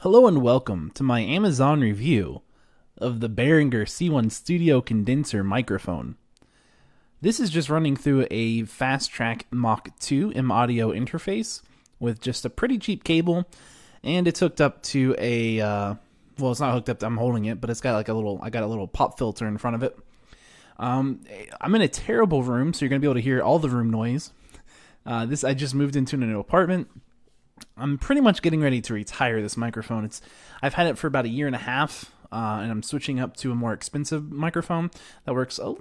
Hello and welcome to my Amazon review of the Behringer C-1 Studio Condenser microphone. This is just running through a Fast Track Mach 2 M audio interface with just a pretty cheap cable, and it's hooked up to a well, it's not hooked up. I'm holding it, but it's got like I got a little pop filter in front of it. I'm in a terrible room, so you're gonna be able to hear all the room noise. I just moved into a new apartment. I'm pretty much getting ready to retire this microphone. I've had it for about a year and a half, and I'm switching up to a more expensive microphone that works a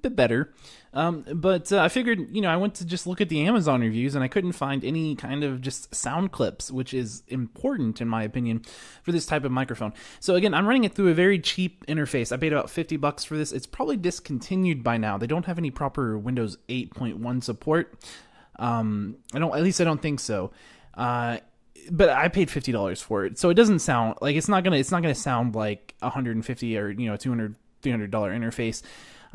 bit better. But I figured, I went to just look at the Amazon reviews, and I couldn't find any kind of just sound clips, which is important in my opinion for this type of microphone. So again, I'm running it through a very cheap interface. I paid about $50 for this. It's probably discontinued by now. They don't have any proper Windows 8.1 support. At least I don't think so. But I paid $50 for it, so it doesn't sound like it's not gonna sound like $150 or $200, $300 interface.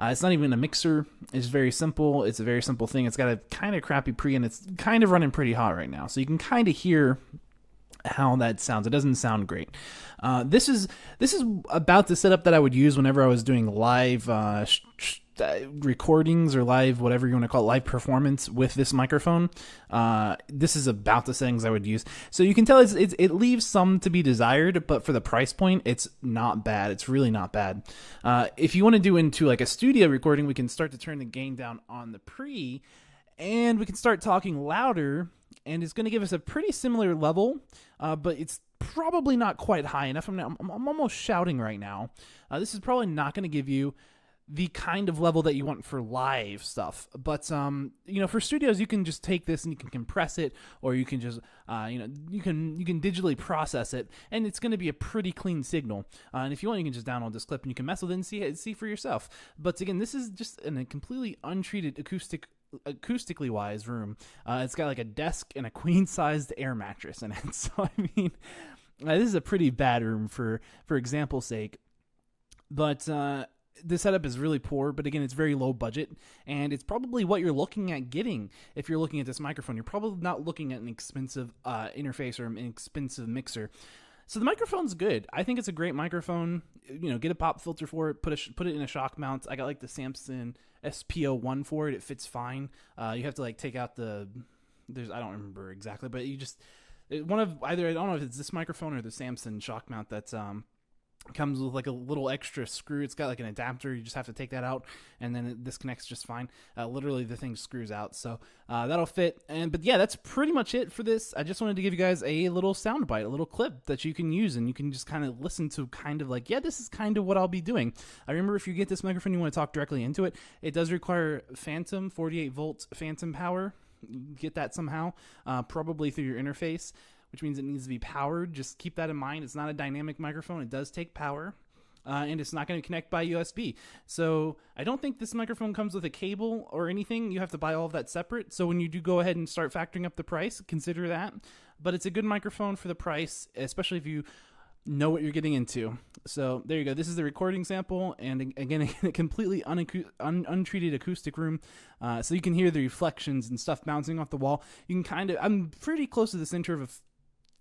It's not even a mixer. It's very simple. It's a very simple thing. It's got a kind of crappy pre, and it's kind of running pretty hot right now, so you can kind of hear how that sounds. It doesn't sound great. This is about the setup that I would use whenever I was doing live recordings or live, whatever you want to call it, live performance with this microphone. This is about the settings I would use. So you can tell it leaves some to be desired, but for the price point, it's not bad. It's really not bad. If you want to do into like a studio recording, we can start to turn the gain down on the pre, and we can start talking louder, and it's going to give us a pretty similar level, but it's probably not quite high enough. I'm almost shouting right now. This is probably not going to give you the kind of level that you want for live stuff. But for studios, you can just take this and you can compress it, or you can just you can digitally process it, and it's going to be a pretty clean signal. And if you want, you can just download this clip and you can mess with it and see for yourself. But again, this is just in a completely untreated acoustically wise room. It's got like a desk and a queen sized air mattress in it. So I mean, this is a pretty bad room for example's sake. But the setup is really poor, but again, it's very low budget, and it's probably what you're looking at getting if you're looking at this microphone. You're probably not looking at an expensive interface or an expensive mixer. So the microphone's good. I think it's a great microphone. Get a pop filter for it, put it in a shock mount. I got like the Samson SPO1 for it. It fits fine. You have to like take out I don't remember exactly, but I don't know if it's this microphone or the Samson shock mount that's comes with like a little extra screw. It's got like an adapter. You just have to take that out, and then it disconnects just fine. Literally, the thing screws out, so that'll fit. But yeah, that's pretty much it for this. I just wanted to give you guys a little soundbite, a little clip that you can use, and you can just kind of listen to, kind of like, yeah, this is kind of what I'll be doing. I remember, if you get this microphone, you want to talk directly into it. It does require phantom 48 volt phantom power. Get that somehow, probably through your interface, which means it needs to be powered. Just keep that in mind. It's not a dynamic microphone. It does take power, and it's not going to connect by USB. So I don't think this microphone comes with a cable or anything. You have to buy all of that separate. So when you do go ahead and start factoring up the price, consider that. But it's a good microphone for the price, especially if you know what you're getting into. So there you go. This is the recording sample, and again, a completely untreated acoustic room, so you can hear the reflections and stuff bouncing off the wall. You can I'm pretty close to the center of a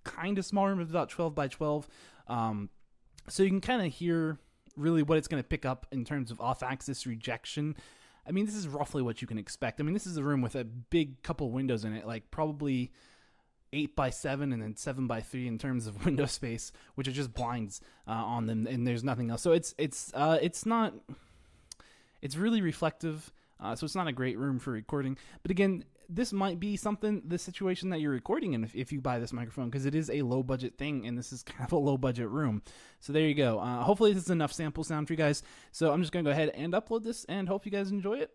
kind of small room of about 12 by 12, so you can kind of hear really what it's going to pick up in terms of off-axis rejection. I mean, this is roughly what you can expect. I mean, this is a room with a big couple windows in it, like probably 8 by 7 and then 7 by 3 in terms of window space, which are just blinds on them, and there's nothing else. So it's really reflective. So it's not a great room for recording. But again, this might be the situation that you're recording in if you buy this microphone, because it is a low budget thing, and this is kind of a low budget room. So there you go. Hopefully this is enough sample sound for you guys. So I'm just going to go ahead and upload this, and hope you guys enjoy it.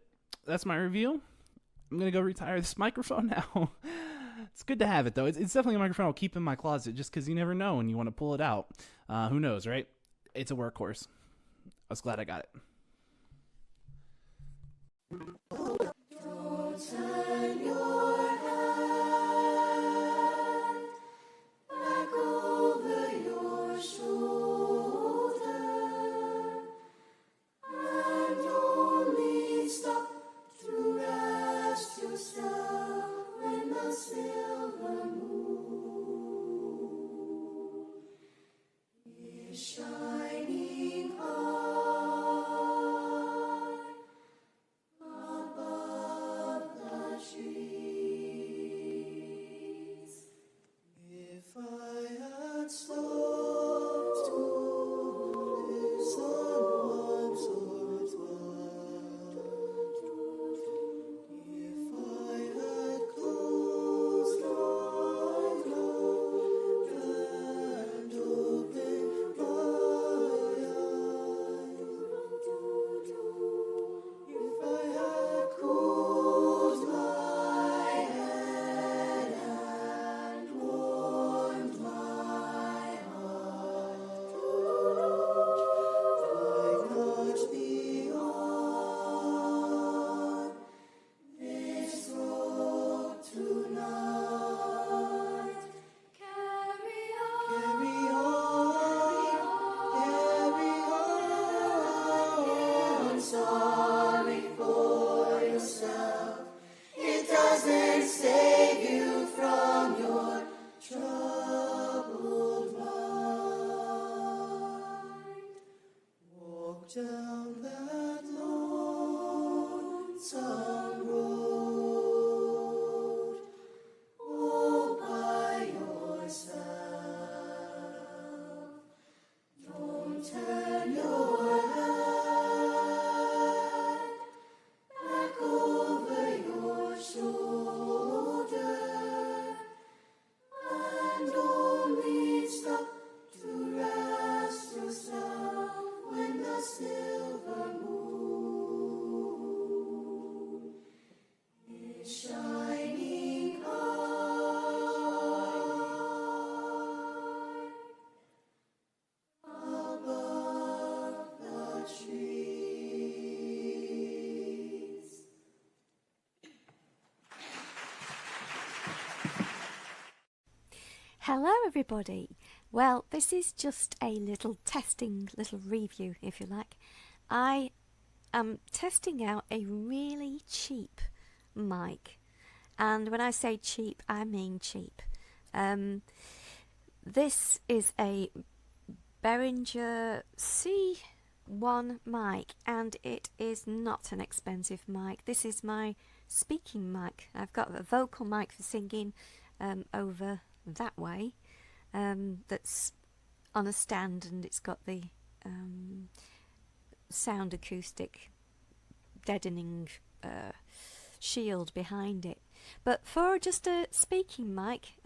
That's my review. I'm going to go retire this microphone now. It's good to have it, though. It's definitely a microphone I'll keep in my closet, just because you never know when you want to pull it out. Who knows, right? It's a workhorse. I was glad I got it. Don't turn your head back over your shoulder, and only stop to rest yourself when the silver moon shining high above the trees. If I had stopped to listen once or twice, if I had closed my mouth and opened my eyes, if I had cooled my head and warmed my heart, I'd not be on this road tonight. Carry on, carry on. Sorry for yourself. It doesn't save you from your troubled mind. Walk down that lonesome road all by yourself. Don't turn your head back over your shoulder, and only stop to rest yourself when the silver moon is shining high above the trees. Hello everybody. Well, this is just a little review, if you like. I am testing out a really cheap mic. And when I say cheap, I mean cheap. This is a Behringer C-2 mic, and it is not an expensive mic. This is my speaking mic. I've got a vocal mic for singing over that way, that's on a stand, and it's got the sound acoustic deadening shield behind it. But for just a speaking mic,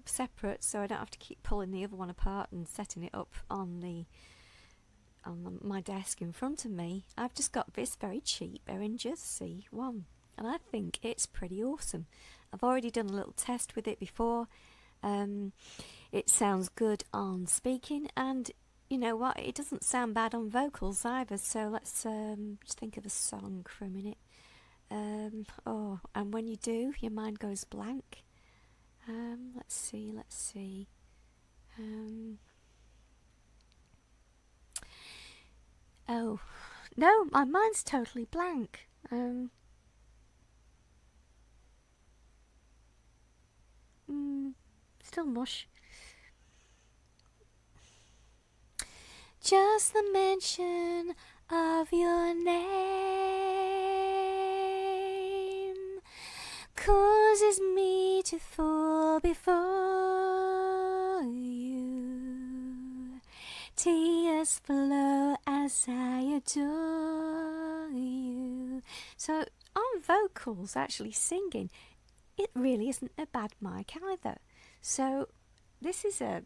separate, so I don't have to keep pulling the other one apart and setting it up on my desk in front of me, I've just got this very cheap Behringer C-2, and I think it's pretty awesome. I've already done a little test with it before. It sounds good on speaking, and you know what, it doesn't sound bad on vocals either. So let's just think of a song for a minute. Oh, and when you do, your mind goes blank. Let's see. Oh, no, my mind's totally blank. Still mush. Just the mention of your name causes me to fall before you. Tears flow as I adore you. So on vocals, actually singing, it really isn't a bad mic either. So this is a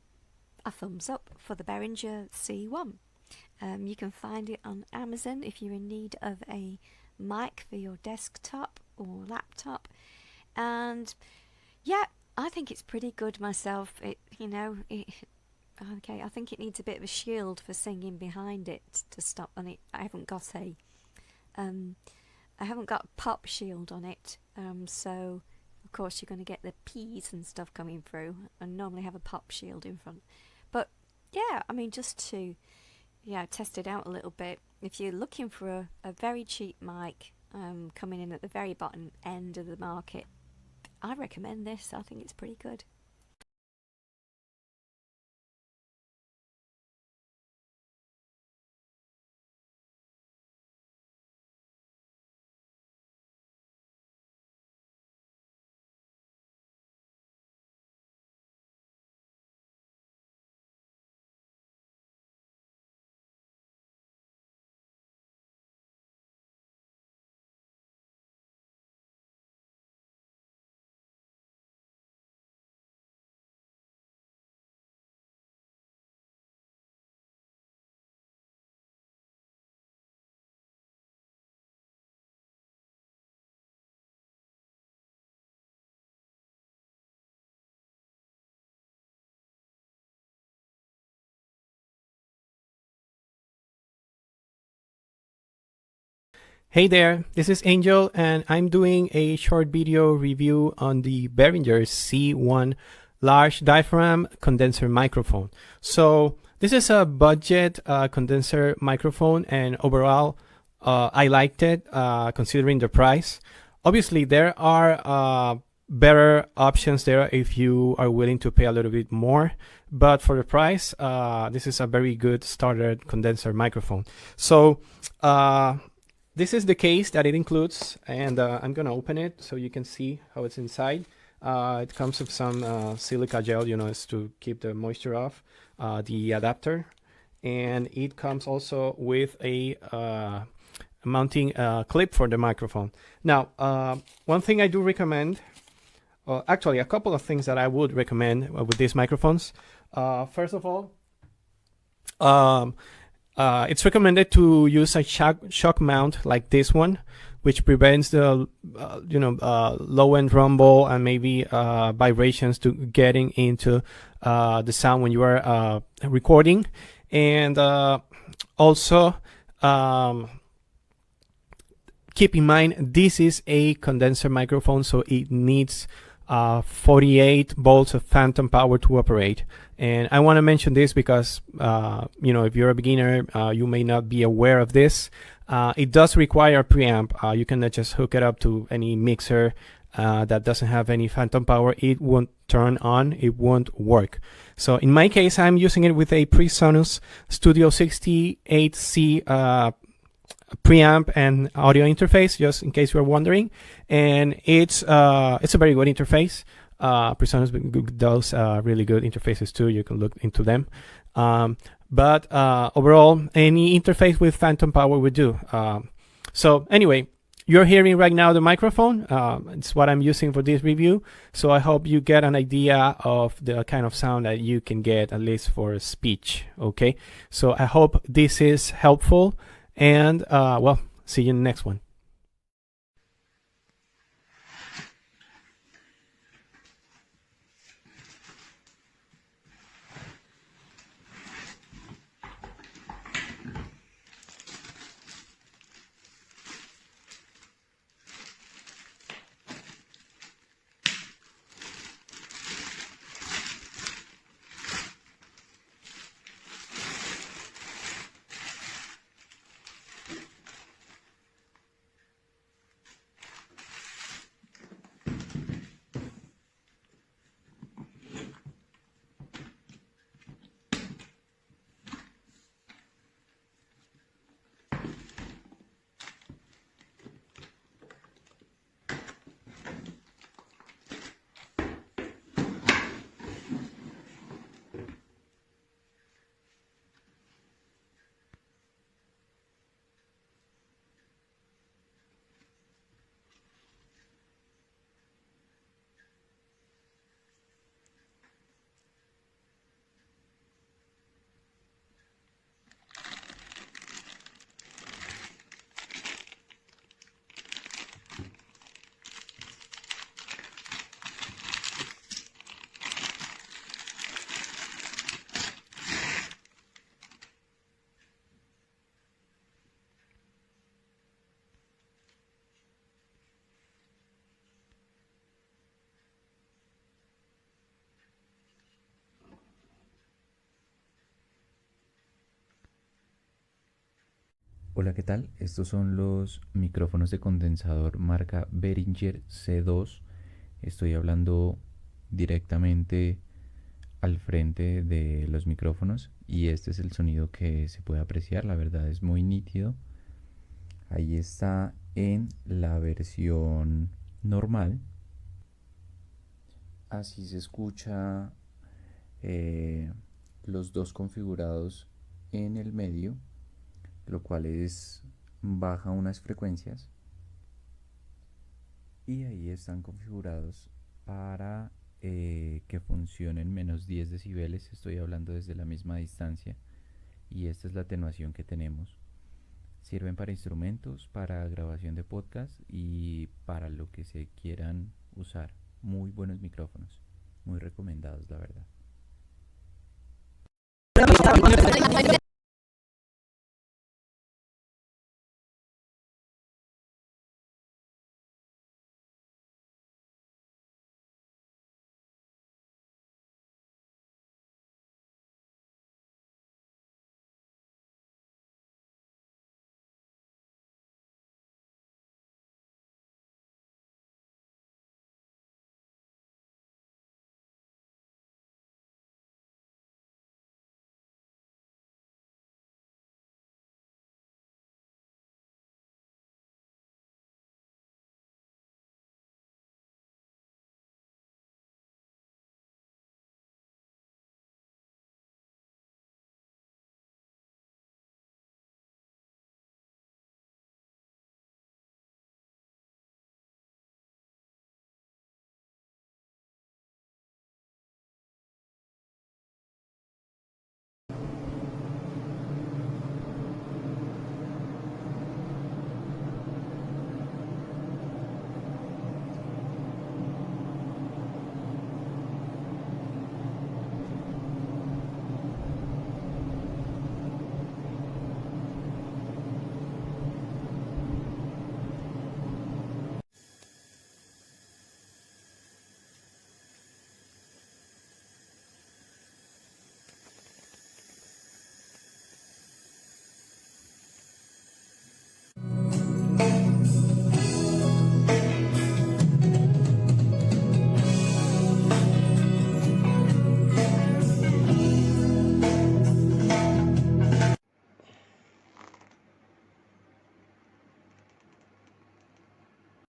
thumbs up for the Behringer C-2. You can find it on Amazon if you're in need of a mic for your desktop or laptop. And yeah, I think it's pretty good myself. Okay, I think it needs a bit of a shield for singing behind it to stop on it. I haven't got a pop shield on it, so of course you're going to get the P's and stuff coming through, and normally have a pop shield in front. But yeah, I mean, just to test it out a little bit. If you're looking for a very cheap mic coming in at the very bottom end of the market, I recommend this. I think it's pretty good. Hey there, this is Angel, and I'm doing a short video review on the Behringer C-1 large diaphragm condenser microphone. So this is a budget condenser microphone, and overall I liked it considering the price. Obviously there are better options there if you are willing to pay a little bit more, but for the price this is a very good starter condenser microphone. So this is the case that it includes, and I'm gonna open it so you can see how it's inside. It comes with some silica gel, it's to keep the moisture off, the adapter, and it comes also with a mounting clip for the microphone. Now, one thing I do recommend, actually a couple of things that I would recommend with these microphones. First of all, it's recommended to use a shock mount like this one, which prevents the low-end rumble and maybe vibrations to getting into the sound when you are recording. And also keep in mind this is a condenser microphone, so it needs 48 volts of phantom power to operate. And I want to mention this because if you're a beginner, you may not be aware of this. It does require a preamp. You cannot just hook it up to any mixer that doesn't have any phantom power. It won't turn on, it won't work. So in my case, I'm using it with a PreSonus Studio 68C preamp and audio interface, just in case you're wondering. And it's a very good interface. PreSonus does really good interfaces too. You can look into them. But overall, any interface with phantom power would do. So anyway, you're hearing right now the microphone. It's what I'm using for this review. So I hope you get an idea of the kind of sound that you can get, at least for speech. Okay. So I hope this is helpful. And well, see you in the next one. Hola, ¿qué tal? Estos son los micrófonos de condensador marca Behringer C2. Estoy hablando directamente al frente de los micrófonos y este es el sonido que se puede apreciar. La verdad es muy nítido. Ahí está en la versión normal. Así se escucha los dos configurados en el medio, lo cual baja unas frecuencias, y ahí están configurados para que funcionen menos 10 decibeles. Estoy hablando desde la misma distancia y esta es la atenuación que tenemos. Sirven para instrumentos, para grabación de podcast y para lo que se quieran usar. Muy buenos micrófonos, muy recomendados, la verdad.